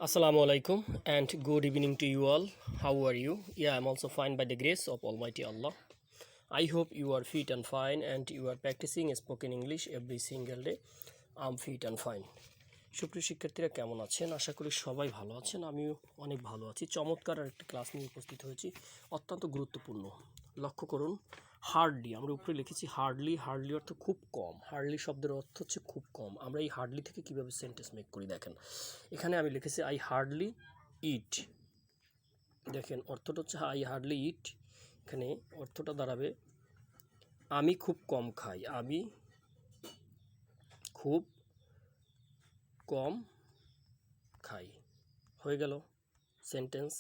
Assalamu alaikum and good evening to you all. How are you? Yeah, I'm also fine by the grace of Almighty Allah. I hope you are fit and fine and you are practicing spoken English every single day. I'm fit and fine. সুপ্রিয় শিক্ষার্থীরা কেমন আছেন? আশা করি সবাই ভালো আছেন। আমিও অনেক ভালো আছি। চমৎকার একটা ক্লাস নিয়ে উপস্থিত হয়েছি, অত্যন্ত গুরুত্বপূর্ণ। লক্ষ্য করুন, হার্ডলি আমরা উপরে লিখেছি হার্ডলি। হার্ডলি অর্থ খুব কম। হার্ডলি শব্দের অর্থ হচ্ছে খুব কম। আমরা এই হার্ডলি থেকে কিভাবে সেন্টেন্স মেক করি দেখেন। এখানে আমি লিখেছি আই হার্ডলি ইট। দেখেন অর্থটা হচ্ছে আই হার্ডলি ইট। এখানে অর্থটা দাঁড়াবে আমি খুব কম খাই। আমি খুব কম খাই। হয়ে গেল সেন্টেন্স।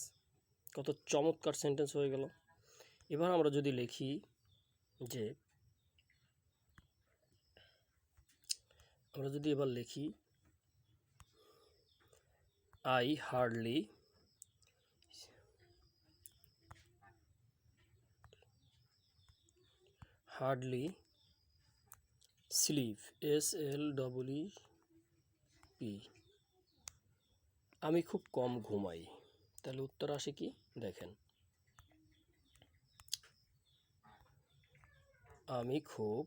কত চমৎকার সেন্টেন্স হয়ে গেল। এবার আমরা যদি লিখি যে আই হার্ডলি স্লিপ SLEEP। আমি খুব কম ঘুমাই। তাহলে উত্তর আসে কি দেখেন, আমি খুব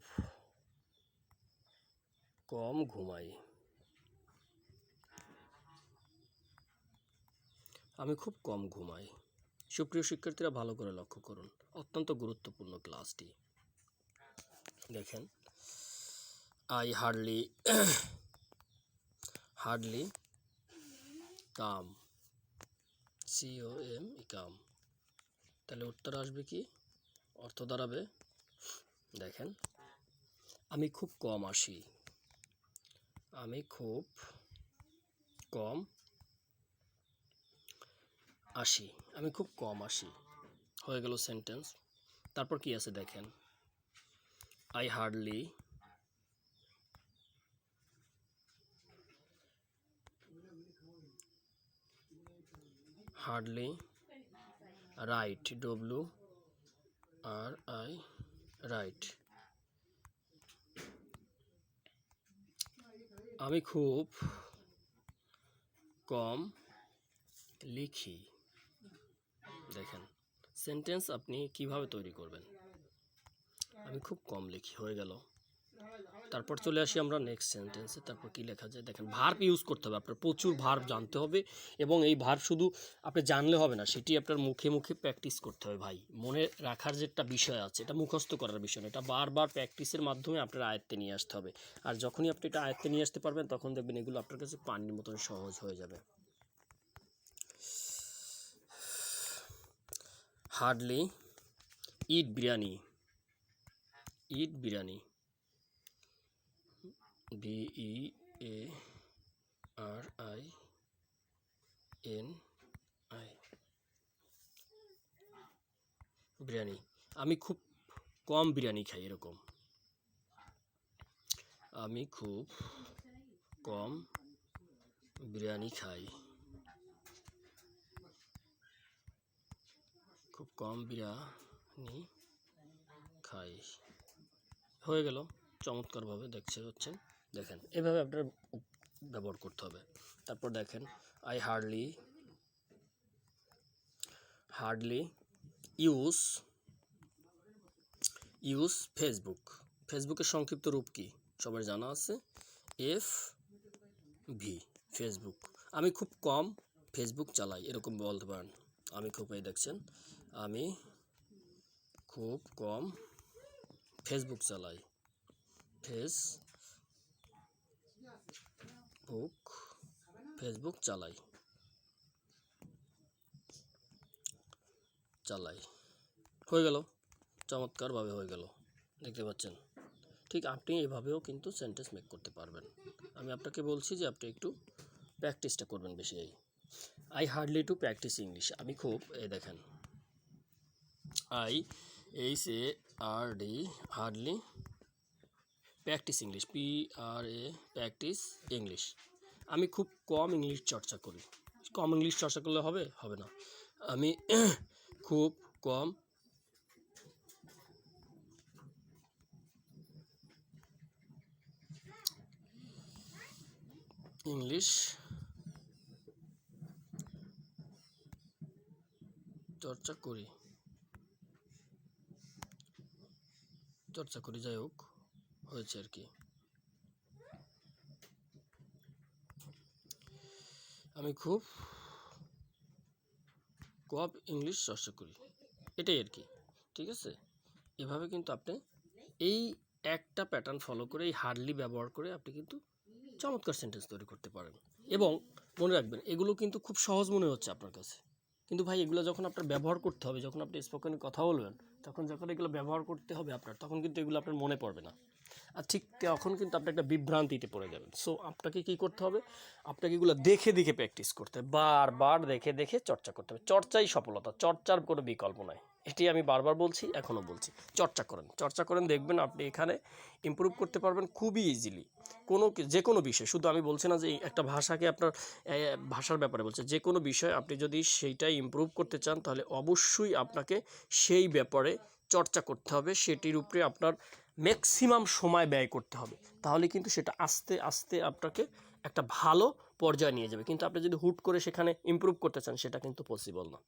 কম ঘুমাই। আমি খুব কম ঘুমাই। সুপ্রিয় শিক্ষার্থীরা ভালো করে লক্ষ্য করুন, অত্যন্ত গুরুত্বপূর্ণ ক্লাসটি। দেখেন আই হার্ডলি কাম COM। তাহলে উত্তর আসবে কি, অর্থ দাঁড়াবে দেখেন আমি খুব কম আসি। আমি খুব কম আসি। আমি খুব কম আসি। হয়ে গেল সেন্টেন্স। তারপর কি আছে দেখেন, I hardly right WRI right. আমি খুব কম লিখি। দেখেন সেন্টেন্স আপনি কিভাবে তৈরি করবেন, আমি খুব কম লিখি। হয়ে গেল। তারপর চলে আসি আমরা নেক্সট সেন্টেন্সে। তারপর কি লেখা যায় দেখেন, ভার্ব ইউজ করতে হবে। আপনার প্রচুর ভার্ব জানতে হবে এবং এই ভার্ব শুধু আপনি জানলে হবে না, সেটি আপনার মুখে মুখে প্র্যাকটিস করতে হবে। ভাই মনে রাখার যে একটা বিষয় আছে, এটা মুখস্থ করার বিষয় না, এটা বারবার প্র্যাকটিসের মাধ্যমে আপনার আয়ত্তে নিয়ে আসতে হবে। আর যখনই আপনি এটা আয়ত্তে নিয়ে আসতে পারবেন, তখন দেখবেন এগুলো আপনার কাছে পানির মতন সহজ হয়ে যাবে। হার্ডলি ইট বিরিয়ানি। BEARIANI বিরিয়ানি। আমি খুব কম বিরিয়ানি খাই। এরকম আমি খুব কম বিরিয়ানি খাই। খুব কম বিরিয়ানি খাই। হয়ে গেল চমৎকারভাবে হচ্ছেন। দেখেন এভাবে আপনার ব্যবহার করতে হবে। তারপর দেখেন আই হার্ডলি ইউজ ফেসবুক। ফেসবুকের সংক্ষিপ্ত রূপ কি সবার জানা আছে, FB ফেসবুক। আমি খুব কম ফেসবুক চালাই। এরকম বলতে পারেন, আমি খুব, এই দেখছেন আমি খুব কম ফেসবুক চালাই। ফেসবুক চালাই। হয়ে গেল, চমৎকারভাবে হয়ে গেল। দেখতে পাচ্ছেন, ঠিক আপনি এভাবেও কিন্তু সেন্টেন্স মেক করতে পারবেন। আমি আপনাকে বলছি যে আপনি একটু প্র্যাকটিসটা করবেন বেশি। I hardly to practice English. আমি খুব, এই দেখেন IHARD hardly practice English practice English. আমি খুব কম ইংলিশ চর্চা করি। কম ইংলিশ চর্চা করলে হবে না। আমি খুব কম ইংলিশ চর্চা করি যাই হোক হয়েছে আর কি। আমি খুব ইংলিশ চর্চা করি, এটাই আর কি। ঠিক আছে, এভাবে কিন্তু আপনি এই একটা প্যাটার্ন ফলো করে, এই হার্ডলি ব্যবহার করে আপনি কিন্তু চমৎকার সেন্টেন্স তৈরি করতে পারেন। এবং মনে রাখবেন, এগুলো কিন্তু খুব সহজ মনে হচ্ছে আপনার কাছে, কিন্তু ভাই এগুলো যখন আপনার ব্যবহার করতে হবে, যখন আপনি স্পোকেনে কথা বলবেন, যখন এগুলো ব্যবহার করতে হবে আপনার, তখন কিন্তু এগুলো আপনার মনে পড়বে না। আর ঠিক তখন কিন্তু আপনি একটা বিভ্রান্তিতে পড়ে যাবেন। সো আপনাকে কী করতে হবে, আপনাকে এগুলো দেখে দেখে প্র্যাকটিস করতে হবে, বারবার দেখে দেখে চর্চা করতে হবে। চর্চাই সফলতা, চর্চার কোনো বিকল্প নাই। এটি আমি বারবার বলছি, এখনও বলছি, চর্চা করেন, দেখবেন আপনি এখানে ইমপ্রুভ করতে পারবেন খুবই ইজিলি। যে কোনো বিষয়, শুধু আমি বলছি না যে একটা ভাষাকে আপনার ভাষার ব্যাপারে বলছে, যে কোনো বিষয় আপনি যদি সেইটাই ইমপ্রুভ করতে চান, তাহলে অবশ্যই আপনাকে সেই ব্যাপারে চর্চা করতে হবে, সেটির উপরে আপনার ম্যাক্সিমাম সময় ব্যয় করতে হবে। তাহলে কিন্তু সেটা আস্তে আস্তে আপনাকে একটা ভালো পর্যায়ে নিয়ে যাবে। কিন্তু আপনি যদি হুট করে সেখানে ইমপ্রুভ করতে চান, সেটা কিন্তু পসিবল না।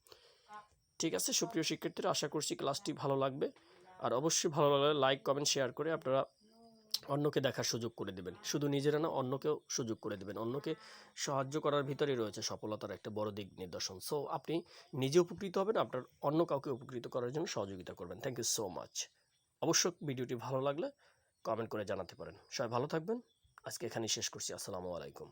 ঠিক আছে সুপ্রিয় শিক্ষার্থীরা, আশা করছি ক্লাসটি ভালো লাগবে। আর অবশ্যই ভালো লাগলে লাইক, কমেন্ট, শেয়ার করে আপনারা অন্যকে দেখার সুযোগ করে দেবেন। শুধু নিজেরা না, অন্যকেও সুযোগ করে দেবেন। অন্যকে সাহায্য করার ভিতরেই রয়েছে সফলতার একটা বড় দিক নিদর্শন। সো আপনি নিজে উপকৃত হবেন, আপনার অন্য কাউকে উপকৃত করার জন্য সহযোগিতা করবেন। Thank you so much. অবশ্য ভিডিওটি ভালো লাগলে কমেন্ট করে জানাতে পারেন। সবাই ভালো থাকবেন। আজকে এখানেই শেষ করছি। আসসালামু আলাইকুম।